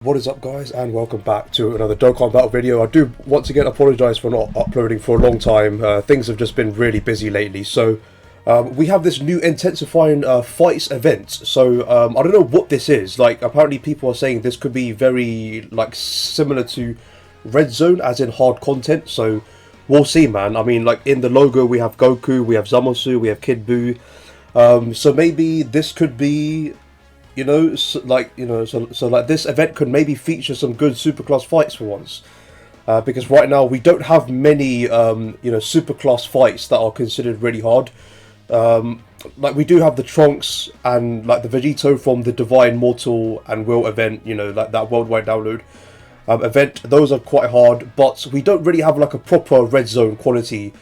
What is up, guys, and welcome back to another Dokkan battle video. I do once again apologise for not uploading for a long time. Things have just been really busy lately. So we have this new Intensifying fights event. So I don't know what this is. Like, apparently people are saying this could be very like similar to Red Zone, as in hard content. So we'll see, man. I mean, like in the logo we have Goku, we have Zamasu, we have Kid Buu. So maybe this could be, so like this event could maybe feature some good superclass fights for once, because right now we don't have many superclass fights that are considered really hard. Like we do have the Trunks and like the Vegito from the Divine Mortal and Will event, like that worldwide download event. Those are quite hard, but we don't really have like a proper Red Zone quality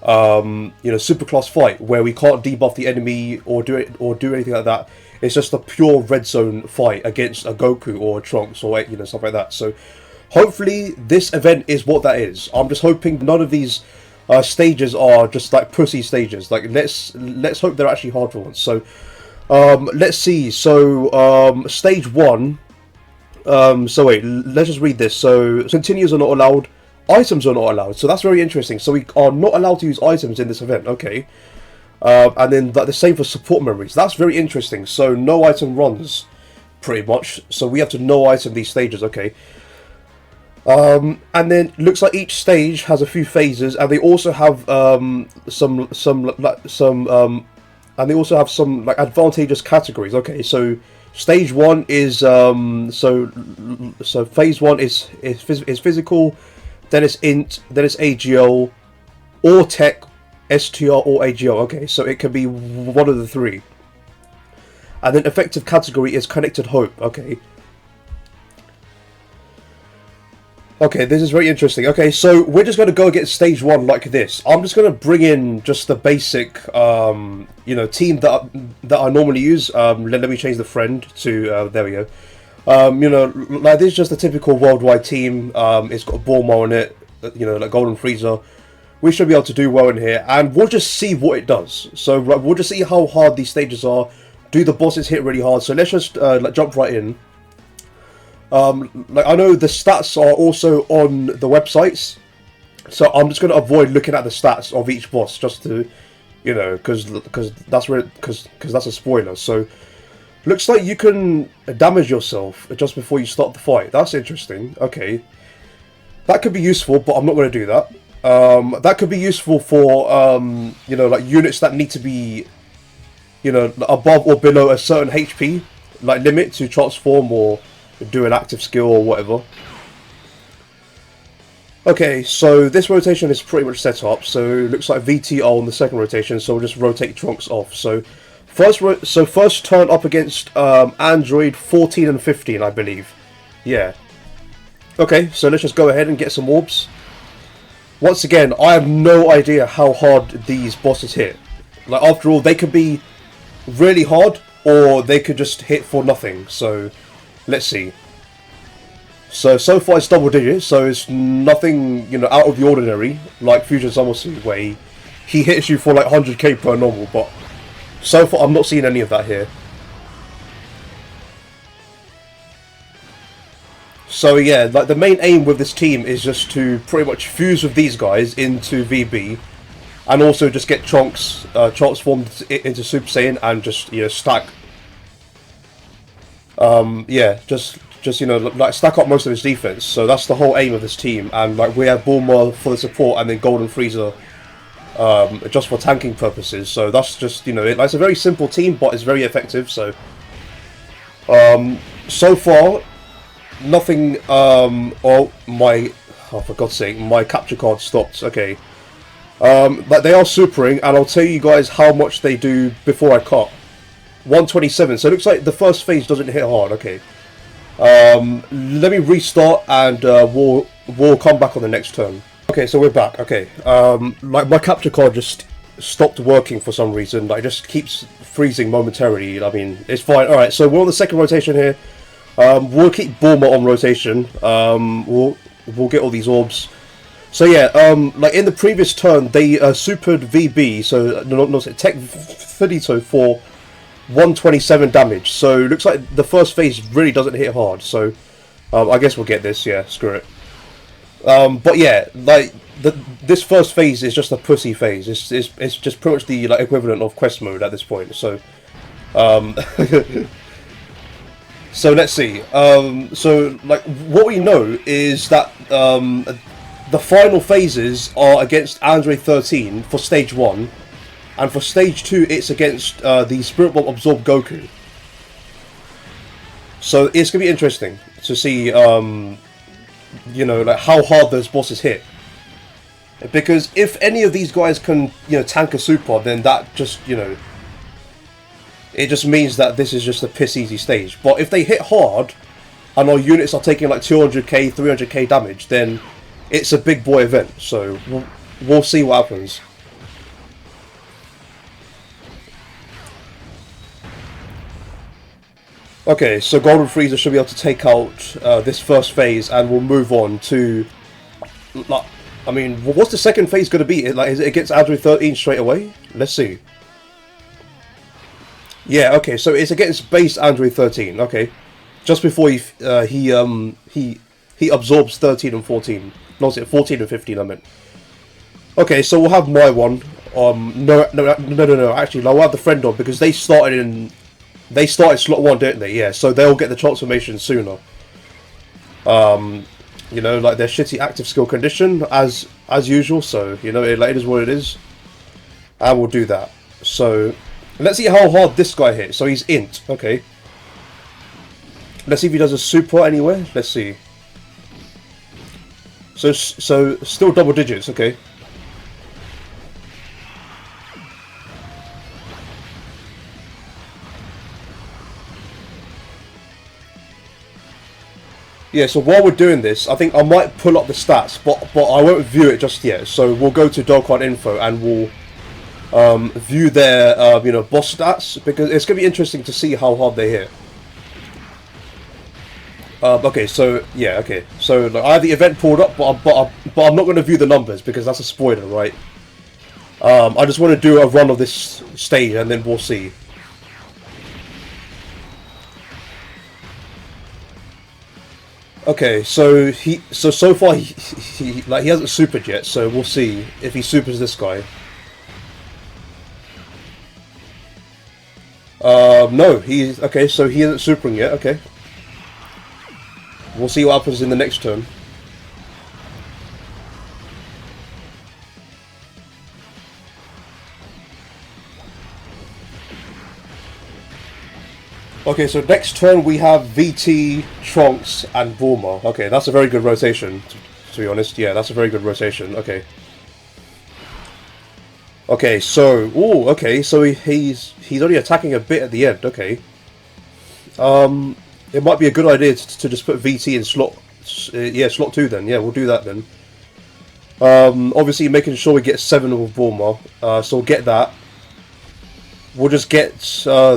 superclass fight where we can't debuff the enemy or do anything like that. It's just a pure Red Zone fight against a Goku or a Trunks or stuff like that. So hopefully this event is what that is. I'm just hoping none of these stages are just like pussy stages. Like let's hope they're actually hard for once. So let's see. So stage 1. So wait, let's just read this. So continues are not allowed. Items are not allowed, so that's very interesting. So we are not allowed to use items in this event, okay. And then the same for support memories. That's very interesting. So no item runs, pretty much. So we have to no item these stages, okay. And then looks like each stage has a few phases, and they also have some advantageous categories. Okay, so stage 1 is so phase 1 is physical. Then it's int, then it's AGL, or tech, STR, or AGL. Okay, so it can be one of the three. And then effective category is connected hope. Okay. Okay, this is very interesting. Okay, so we're just going to go against stage 1 like this. I'm just going to bring in just the basic, team that I normally use. Let me change the friend to, there we go. Like this is just a typical worldwide team. It's got Bulma on it, like Golden Frieza. We should be able to do well in here, and we'll just see what it does. So we'll just see how hard these stages are. Do the bosses hit really hard? So let's just jump right in. Like I know the stats are also on the websites, so I'm just going to avoid looking at the stats of each boss just to, because that's a spoiler. So. Looks like you can damage yourself just before you start the fight. That's interesting. Okay. That could be useful, but I'm not going to do that. That could be useful for, like units that need to be, above or below a certain HP, like limit to transform or do an active skill or whatever. Okay, so this rotation is pretty much set up. So it looks like VT are on the second rotation, so we'll just rotate Trunks off. So first turn up against Android 14 and 15, I believe. Yeah. Okay, so let's just go ahead and get some orbs. Once again, I have no idea how hard these bosses hit. Like, after all, they could be really hard, or they could just hit for nothing. So, let's see. So far it's double digits, so it's nothing, out of the ordinary, like Fusion Zamasu, where he hits you for like 100k per normal, but so far, I'm not seeing any of that here. So yeah, like the main aim with this team is just to pretty much fuse with these guys into VB, and also just get Trunks transformed into Super Saiyan and just stack. Just like stack up most of his defense. So that's the whole aim of this team, and like we have Bulma for the support, and then Golden Frieza. Just for tanking purposes, so that's just it's a very simple team, but it's very effective. So so far nothing. For God's sake, my capture card stopped. Okay, but they are supering, and I'll tell you guys how much they do before I cut. 127. So it looks like the first phase doesn't hit hard. Okay, let me restart, and we'll come back on the next turn. Okay, so we're back. Okay, like my capture card just stopped working for some reason. Like, it just keeps freezing momentarily. I mean, it's fine. All right, so we're on the second rotation here. We'll keep Bulma on rotation. We'll get all these orbs. So yeah, like in the previous turn, they supered VB. So Tech Vegito for 127 damage. So it looks like the first phase really doesn't hit hard. So I guess we'll get this, yeah, screw it. But yeah, like, this first phase is just a pussy phase. It's just pretty much the like equivalent of quest mode at this point, so... So let's see. So, like, what we know is that the final phases are against Android 13 for stage 1, and for stage 2 it's against the Spirit Bomb Absorb Goku. So it's going to be interesting to see, you know, like how hard those bosses hit. Because if any of these guys can, you know, tank a super, then that just, you know, it just means that this is just a piss easy stage. But if they hit hard, and our units are taking like 200k, 300k damage, then it's a big boy event. So we'll see what happens. Okay, so Golden Frieza should be able to take out this first phase, and we'll move on to, like, I mean, what's the second phase going to be? Like, is it against Android 13 straight away? Let's see. Yeah, okay, so it's against base Android 13. Okay, just before he absorbs 13 and 14. No, is it 14 and 15? I meant. Okay, so we'll have my one. No. Actually, no, we'll have the friend on because they started slot 1, didn't they? Yeah, so they'll get the transformation sooner. You know, like their shitty active skill condition as usual. So you know, it is what it is, and we'll do that. So let's see how hard this guy hits. So he's int. Okay. Let's see if he does a super anywhere. Let's see. So still double digits. Okay. Yeah, so while we're doing this, I think I might pull up the stats, but I won't view it just yet. So we'll go to Dokkan info and we'll view their you know, boss stats, because it's gonna be interesting to see how hard they hit. Okay, so yeah, okay, so like, I have the event pulled up, but I'm not going to view the numbers because that's a spoiler, right? I just want to do a run of this stage and then we'll see. Okay, so so far he hasn't supered yet, so we'll see if he supers this guy. No, he's okay. So he isn't supering yet. Okay, we'll see what happens in the next turn. Okay, so next turn we have VT, Trunks, and Bulma. Okay, that's a very good rotation, to be honest. Yeah, that's a very good rotation. Okay. Okay, so... Ooh, okay, so he's only attacking a bit at the end. Okay. It might be a good idea to just put VT in slot... yeah, slot 2 then. Yeah, we'll do that then. Obviously making sure we get 7 with Bulma. So we'll get that. We'll just get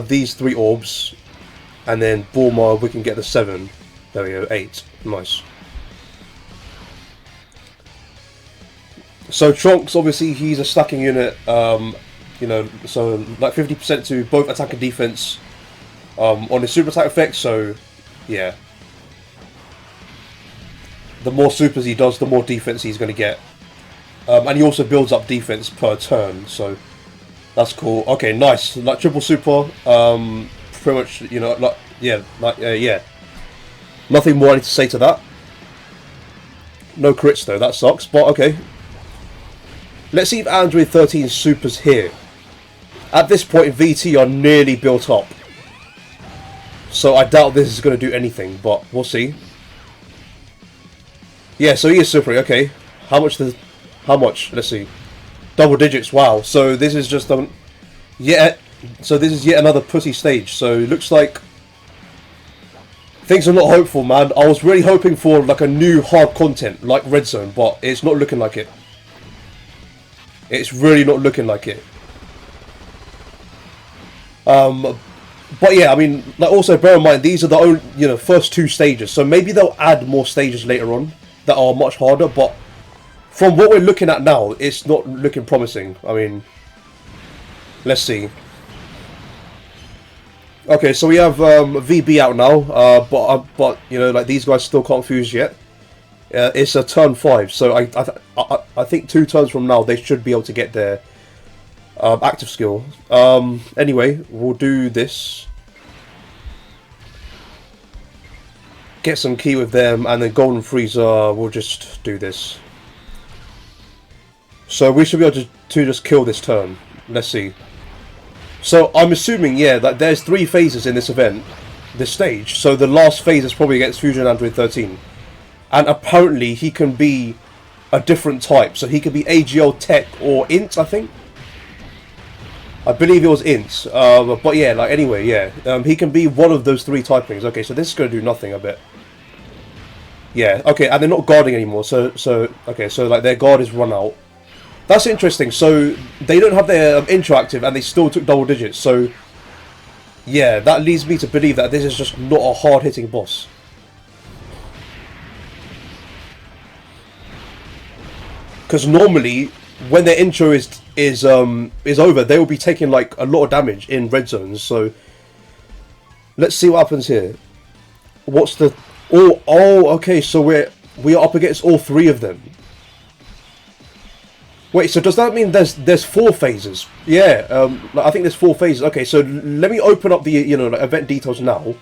these 3 orbs. And then Bulma, we can get the 7. There we go, 8. Nice. So Trunks, obviously, he's a stacking unit. You know, so like 50% to both attack and defense on his super attack effect. So, yeah. The more supers he does, the more defense he's going to get. And he also builds up defense per turn. So, that's cool. Okay, nice. Like triple super. Pretty much, you know, like, yeah, like, yeah. Nothing more I need to say to that. No crits though, that sucks, but okay. Let's see if Android 13 supers here. At this point, VT are nearly built up. So I doubt this is going to do anything, but we'll see. Yeah, so he is supering, okay. How much? Let's see. Double digits, wow. So this is just, yeah. So this is yet another pussy stage. So it looks like things are not hopeful, man. I was really hoping for like a new hard content like Red Zone, but it's not looking like it. It's really not looking like it. But yeah, I mean, like also bear in mind these are the only, you know, first 2 stages. So maybe they'll add more stages later on that are much harder. But from what we're looking at now, it's not looking promising. I mean, let's see. Okay, so we have VB out now, but you know, like these guys still can't fuse yet. It's a turn 5, so I think 2 turns from now they should be able to get their active skill. Anyway, we'll do this. Get some key with them, and then Golden Freezer, we'll just do this. So we should be able to just kill this turn. Let's see. So I'm assuming, yeah, that there's 3 phases in this event, this stage. So the last phase is probably against Fusion Android 13. And apparently he can be a different type. So he could be AGL, Tech, or Int, I think. I believe it was Int. But yeah, like anyway, yeah. He can be one of those 3 typings. Okay, so this is going to do nothing, I bet. Yeah, okay, and they're not guarding anymore. So okay, so like their guard is run out. That's interesting. So they don't have their interactive, and they still took double digits. So yeah, that leads me to believe that this is just not a hard-hitting boss. Because normally, when their intro is over, they will be taking like a lot of damage in red zones. So let's see what happens here. What's the oh okay, so we are up against all 3 of them. Wait, so does that mean there's 4 phases? Yeah, I think there's 4 phases. Okay, so let me open up the like, event details now.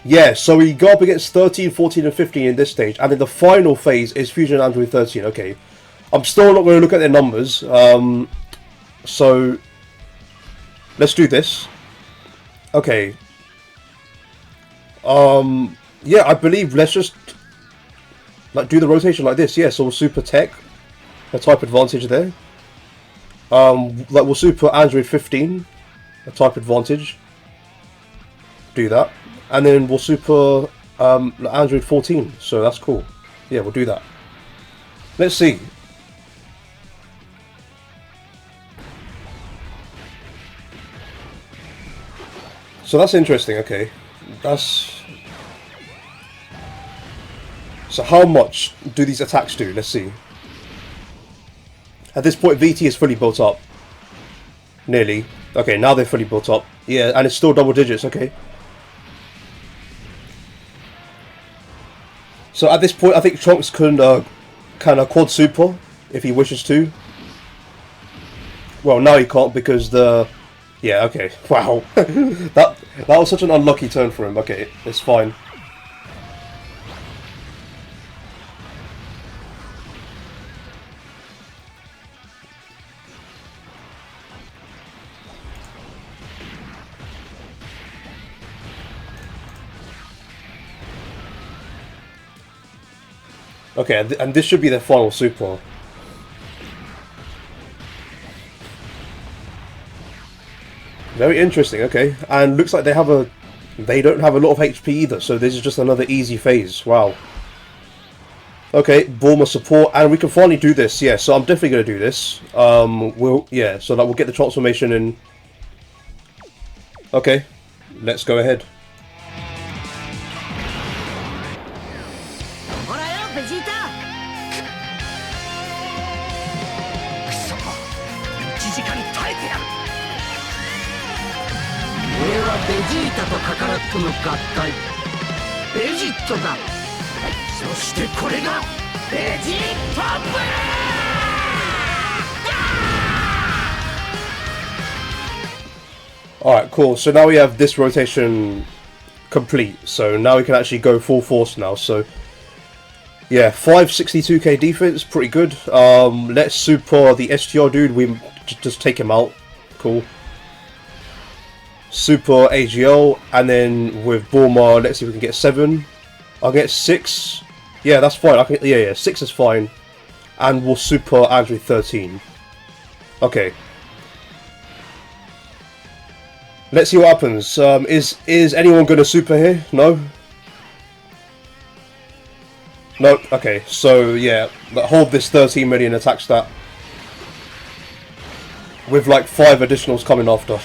Yeah, so we go up against 13, 14, and 15 in this stage, and then the final phase is Fusion Android 13. Okay, I'm still not going to look at their numbers. So let's do this. Okay. Yeah, I believe let's just like do the rotation like this. Yeah, so we'll super tech, a type advantage there. Like we'll super Android 15, a type advantage. Do that, and then we'll super Android 14. So that's cool. Yeah, we'll do that. Let's see. So that's interesting. Okay, that's. So how much do these attacks do? Let's see. At this point, VT is fully built up. Nearly. Okay, now they're fully built up. Yeah, and it's still double digits. Okay. So at this point, I think Trunks can kind of quad super if he wishes to. Well, now he can't because the. Yeah. Okay. Wow. that was such an unlucky turn for him. Okay, it's fine. Okay, and this should be their final super. Very interesting, okay. And looks like they don't have a lot of HP either, so this is just another easy phase. Wow. Okay, Bulma support, and we can finally do this, yeah, so I'm definitely going to do this. So that we'll get the transformation in. Okay, let's go ahead. Alright, cool. So now we have this rotation complete. So now we can actually go full force now. So yeah, 562k defense, pretty good. Let's super the STR dude. We just take him out. Cool. Super AGL, and then with Bulma, let's see if we can get 7. I'll get 6. Yeah, that's fine. Yeah, 6 is fine. And we'll super Android 13. Okay. Let's see what happens. Is anyone going to super here? No? Nope. Okay, so yeah, hold this 13 million attack stat. With like 5 additionals coming after.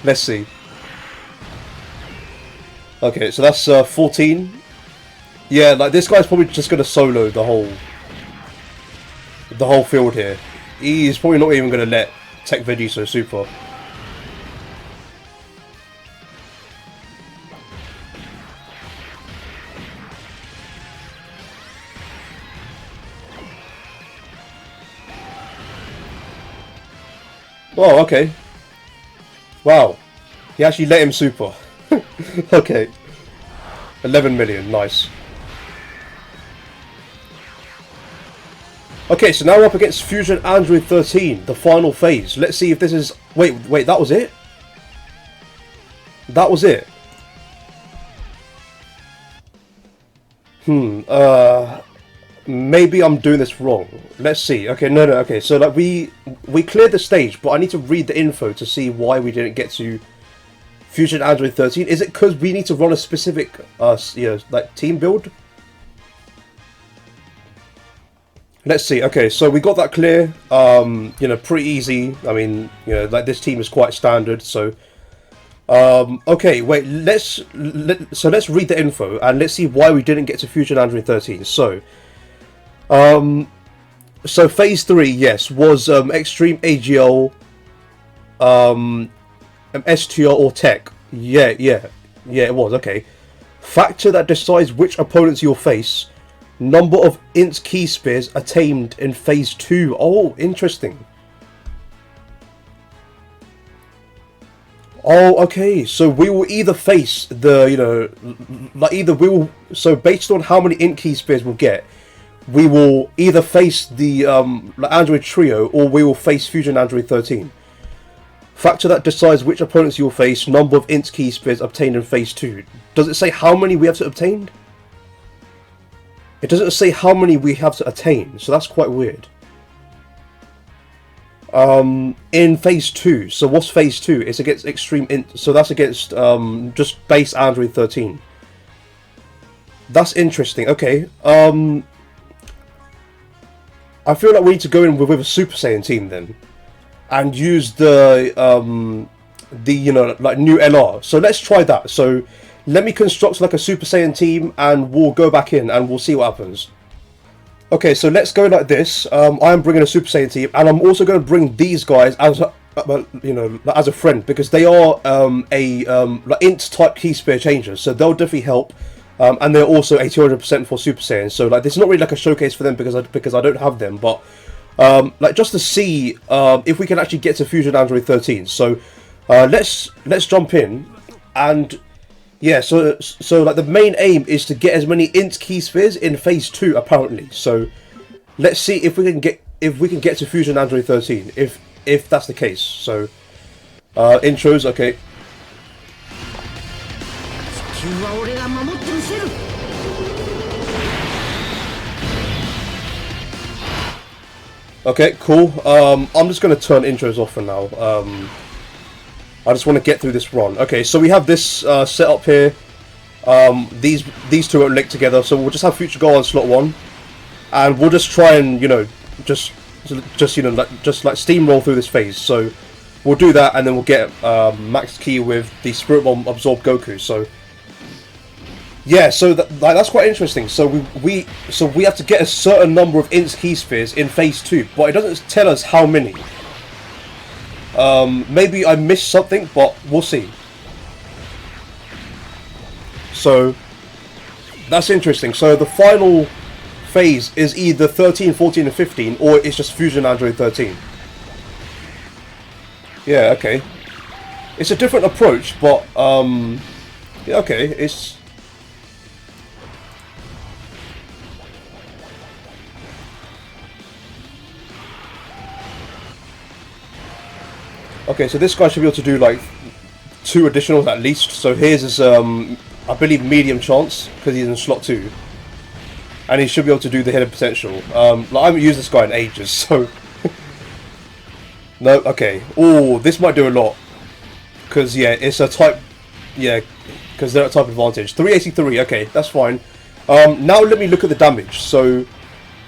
Let's see. Okay, so that's 14. Yeah, like this guy's probably just gonna solo the whole field here. He's probably not even gonna let Tech Veggie so super. Oh, okay. Wow. He actually let him super. Okay. 11 million, nice. Okay, so now we're up against Fusion Android 13, the final phase. Let's see if this is... Wait, that was it? That was it? Maybe I'm doing this wrong. Let's see. Okay, no, okay. So like we cleared the stage, but I need to read the info to see why we didn't get to Fusion Android 13. Is it because we need to run a specific, like team build? Let's see. Okay, so we got that clear. Pretty easy. I mean, like this team is quite standard. So, okay, wait. Let's read the info and let's see why we didn't get to Fusion Android 13. So, phase 3, yes, was Extreme AGL, STR or Tech. Yeah, it was. Okay, factor that decides which opponents you'll face. Number of int key spears attained in phase 2. Oh, interesting. Oh, okay. So we will either face the, so based on how many int key spears we'll get, we will either face the Android Trio or we will face Fusion Android 13. Factor that decides which opponents you'll face. Number of int key spears obtained in phase 2. Does it say how many we have to obtain? It doesn't say how many we have to attain, so that's quite weird. In phase 2, so what's phase 2? It's against extreme int, so that's against just base Android 13. That's interesting. Okay. I feel like we need to go in with a Super Saiyan team then, and use the like new LR. So let's try that. So let me construct like a Super Saiyan team, and we'll go back in and we'll see what happens. Okay, so let's go like this. I am bringing a Super Saiyan team, and I'm also going to bring these guys as as a friend, because they are like int type key spear changers, so they'll definitely help. And they're also 200% for Super Saiyan, so like this is not really like a showcase for them because I don't have them, but like just to see if we can actually get to Fusion Android 13. So let's jump in, and yeah, so like the main aim is to get as many int key spheres in phase 2 apparently. So let's see if we can get to Fusion Android 13 if that's the case. So intros, okay. Okay, cool. I'm just going to turn intros off for now. I just want to get through this run. Okay, so we have this set up here. These two are linked together, so we'll just have Future Girl on slot 1, and we'll just try and just like steamroll through this phase. So we'll do that, and then we'll get Max Key with the Spirit Bomb Absorb Goku. So yeah, so that's quite interesting. So we have to get a certain number of int key spheres in phase 2, but it doesn't tell us how many. Maybe I missed something, but we'll see. So that's interesting. So the final phase is either 13, 14, and 15, or it's just Fusion Android 13. Yeah, okay. It's a different approach, but yeah, okay. It's okay, so this guy should be able to do like 2 additionals at least. So here's his, I believe, medium chance because he's in slot 2, and he should be able to do the hidden potential. Like, I haven't used this guy in ages, so no. Okay. Oh, this might do a lot because yeah, it's a type. Yeah, because they're at type advantage. 383. Okay, that's fine. Now let me look at the damage. So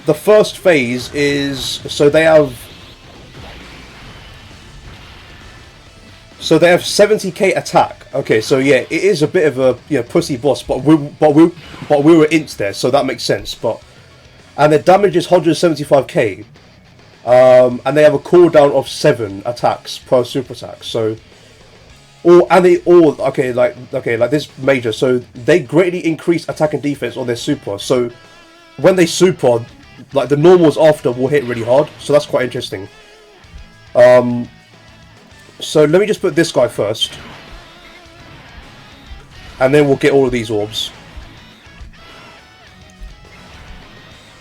the first phase is they have 70k attack. Okay, so yeah, it is a bit of a pussy boss, but we were ints there, so that makes sense. And the damage is 175k, and they have a cooldown of 7 attacks per super attack. So, okay, like this major. So they greatly increase attack and defense on their super. So when they super, like the normals after will hit really hard. So that's quite interesting. So let me just put this guy first. And then we'll get all of these orbs.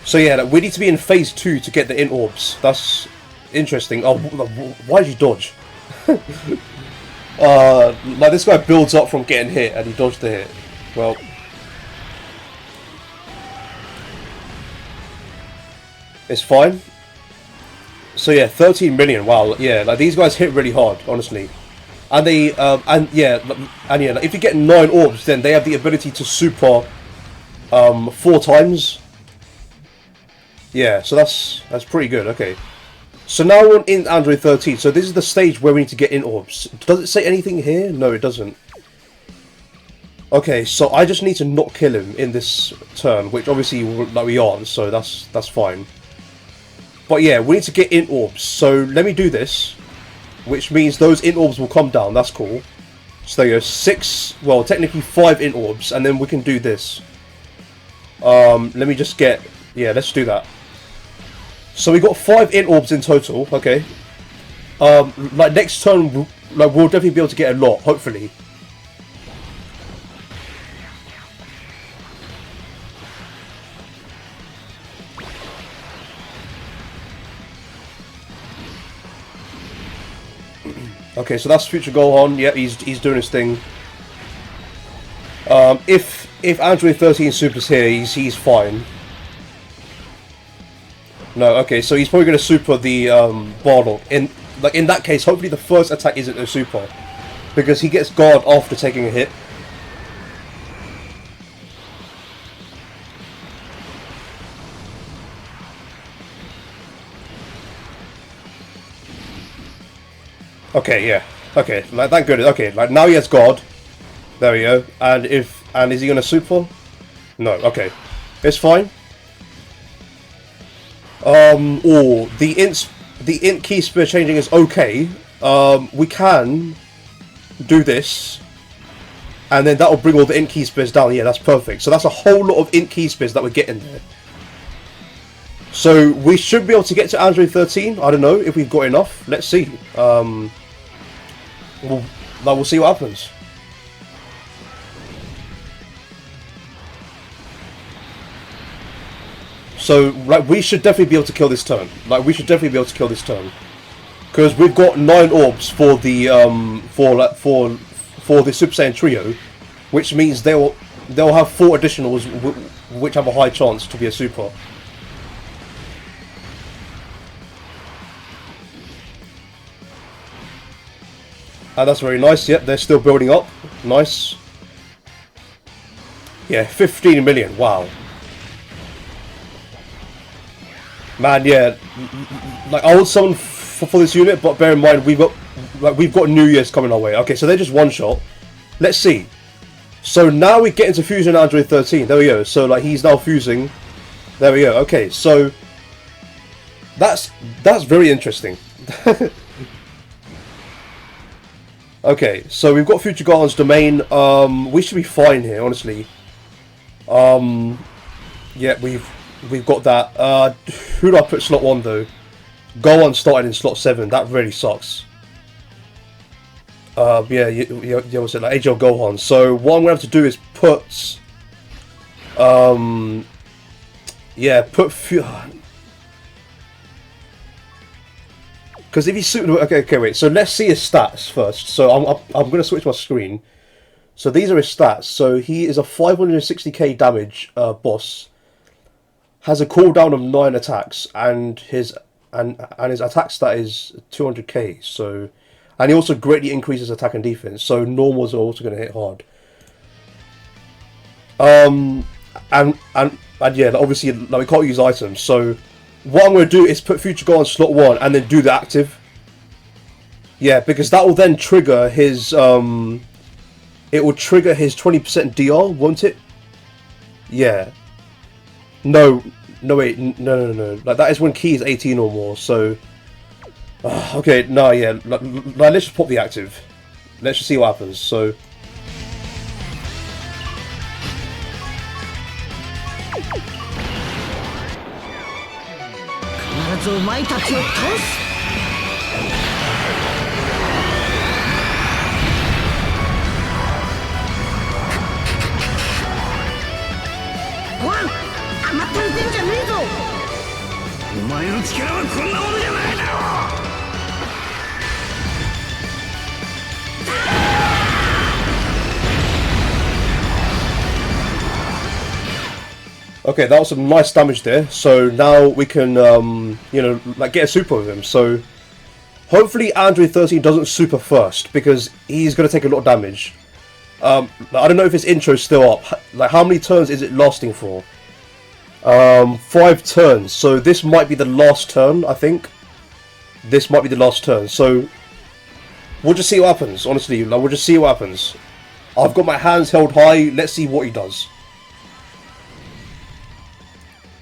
So yeah, we need to be in phase 2 to get the int orbs. That's interesting. Oh, why did you dodge? Like this guy builds up from getting hit and he dodged the hit. Well, it's fine. So yeah, 13 million. Wow, yeah, like these guys hit really hard, honestly. And they, like, if you get 9 orbs, then they have the ability to super 4 times. Yeah, so that's pretty good. Okay, so now we're on in Android 13. So this is the stage where we need to get in orbs. Does it say anything here? No, it doesn't. Okay, so I just need to not kill him in this turn, which obviously like we aren't, so that's fine. But yeah, we need to get in orbs. So let me do this, which means those in orbs will come down. That's cool. So there you go, 6, well technically 5 in orbs, and then we can do this. Let me just get, yeah, let's do that. So we got 5 in orbs in total. Okay. Like next turn, like we'll definitely be able to get a lot, hopefully. Okay, so that's Future Gohan. Yeah, he's doing his thing. If Android 13 Super's here, he's fine. No, okay, so he's probably going to super the Bardock. In that case, hopefully the first attack isn't a super, because he gets guard after taking a hit. Okay, yeah. Okay, like that good. Okay, like now he has guard. There we go. And is he gonna super? No. Okay, it's fine. Or the int key spear changing is okay. We can do this, and then that will bring all the int key spears down. Yeah, that's perfect. So that's a whole lot of int key spears that we're getting there. So we should be able to get to Android 13. I don't know if we've got enough. Let's see. We'll see what happens. So, like, we should definitely be able to kill this turn. Like, we should definitely be able to kill this turn, because we've got 9 orbs for the for the Super Saiyan trio, which means they'll have 4 additionals, which have a high chance to be a super. And that's very nice. Yep, they're still building up. Nice. Yeah, 15 million. Wow. Man, yeah. Like I would summon for this unit, but bear in mind we've got New Year's coming our way. Okay, so they're just one shot. Let's see. So now we get into fusion Android 13. There we go. So like he's now fusing. There we go. Okay, so that's very interesting. Okay, so we've got Future Gohan's domain. We should be fine here, honestly. Yeah, we've got that. Who do I put slot 1 though? Gohan started in slot 7. That really sucks. Yeah, what's it like? Age of Gohan. So what I'm gonna have to do is put, yeah, put because if he's suited, okay, wait. So let's see his stats first. So I'm gonna switch my screen. So these are his stats. So he is a 560k damage boss. Has a cooldown of 9 attacks, and his attack stat is 200k. So, and he also greatly increases attack and defense. So normals are also going to hit hard. And yeah, obviously like we can't use items. So what I'm going to do is put Future Gohan slot 1 and then do the active. Yeah, because that will then trigger his it will trigger his 20% DR, won't it? Yeah. No, wait, no. Like that is when key is 18 or more. So, okay, no, yeah. Let's just pop the active. Let's just see what happens. So. おい、甘ったれてんじゃねえぞ。お前の力はこんなものじゃないだろう。 Okay, that was some nice damage there. So now we can, you know, like get a super with him. So hopefully Android 13 doesn't super first because he's going to take a lot of damage. I don't know if his intro's still up. Like, how many turns is it lasting for? 5 turns. So this might be the last turn, I think. This might be the last turn. So we'll just see what happens. Honestly, like, we'll just see what happens. I've got my hands held high. Let's see what he does.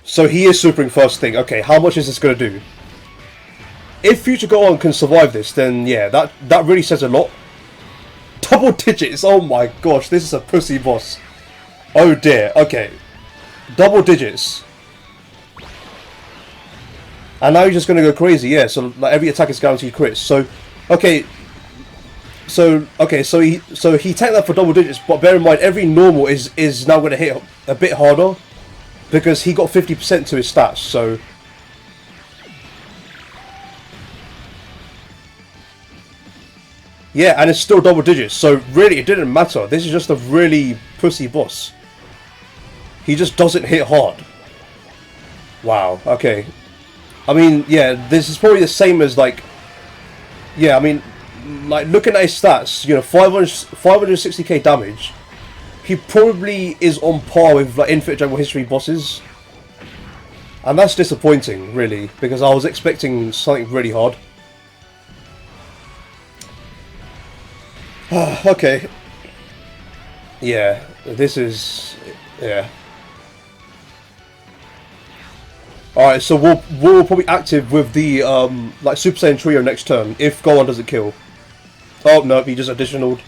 So he is supering first thing. Okay, how much is this going to do? If Future Gohan can survive this, then yeah, that really says a lot. Double digits, oh my gosh, this is a pussy boss. Oh dear, okay. Double digits. And now he's just going to go crazy, yeah, so like every attack is guaranteed crits. So, okay. So he tanked that for double digits, but bear in mind, every normal is now going to hit a bit harder. Because he got 50% to his stats, so... Yeah, and it's still double digits, so really it didn't matter. This is just a really pussy boss. He just doesn't hit hard. Wow, okay. I mean, yeah, this is probably the same as, like... Yeah, I mean, like, looking at his stats, you know, 560k damage... He probably is on par with like Infinite Jungle History bosses. And that's disappointing, really, because I was expecting something really hard. Okay. Yeah, this is... yeah. Alright, so we'll probably active with the like Super Saiyan Trio next turn, if Gohan doesn't kill. Oh, no, he just additionaled.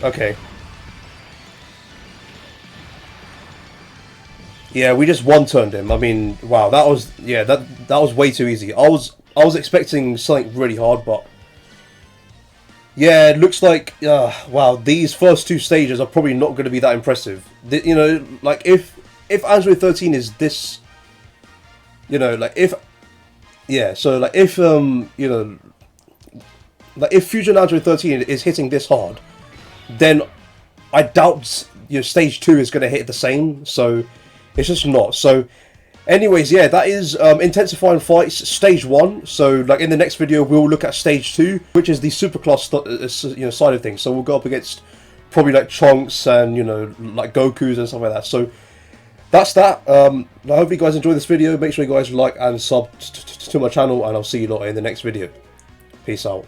Okay. Yeah, we just one-turned him. I mean, wow, that was that was way too easy. I was expecting something really hard, but yeah, it looks like wow, these first 2 stages are probably not going to be that impressive. You know, like if Android 13 is this, you know, like if so like if you know, like if Fusion Android 13 is hitting this hard, then I doubt your stage 2 is going to hit the same, so it's just not. So anyways, yeah, that is Intensifying Fights stage 1. So like in the next video we'll look at stage 2, which is the superclass you know, side of things. So we'll go up against probably like Trunks and, you know, like Goku's and stuff like that. So that's that. I hope you guys enjoyed this video. Make sure you guys like and sub to my channel, and I'll see you lot in the next video. Peace out.